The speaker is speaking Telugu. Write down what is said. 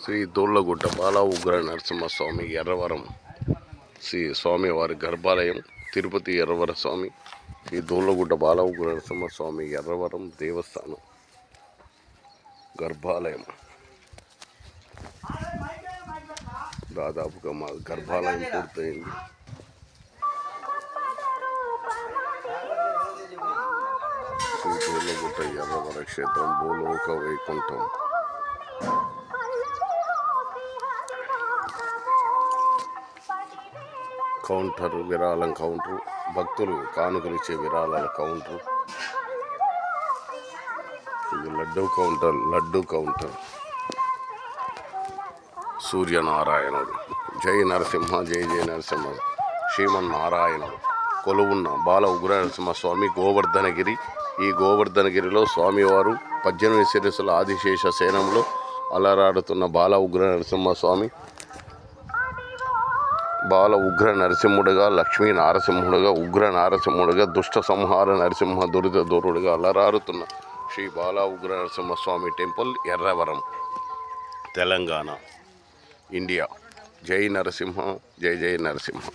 శ్రీ దోళ్లగుట్ట బాల ఉగ్ర నరసింహస్వామి ఎర్రవరం శ్రీ స్వామివారి గర్భాలయం తిరుపతి ఎర్రవర స్వామి శ్రీ దోళ్లగుట్ట బాల ఉగ్ర నరసింహస్వామి ఎర్రవరం దేవస్థానం గర్భాలయం. దాదాపుగా మా గర్భాలయం పూర్తయింది. శ్రీ దోళ్లగుట్ట ఎర్రవర క్షేత్రం భూలోక వైకుంఠం. కౌంటర్ విరాళం కౌంటర్, భక్తులు కానుకలు ఇచ్చే విరాళాల కౌంటర్. ఇది లడ్డు కౌంటర్. సూర్యనారాయణుడు జై నరసింహ జై జై నరసింహ శ్రీమన్నారాయణుడు కొలువున్న బాల ఉగ్ర నరసింహస్వామి గోవర్ధనగిరి. ఈ గోవర్ధనగిరిలో స్వామివారు 18 శిరస్సుల ఆదిశేష సేనంలో అలరాడుతున్న బాల ఉగ్ర నరసింహస్వామి. బాల ఉగ్ర నరసింహుడుగా, లక్ష్మీ నారసింహుడుగా, ఉగ్ర నారసింహుడుగా, దుష్ట సంహార నరసింహ దురిత దూరుడుగా అలరారుతున్న శ్రీ బాల ఉగ్ర నరసింహస్వామి టెంపుల్ ఎర్రవరం, తెలంగాణ, ఇండియా. జై నరసింహ జై జై నరసింహ.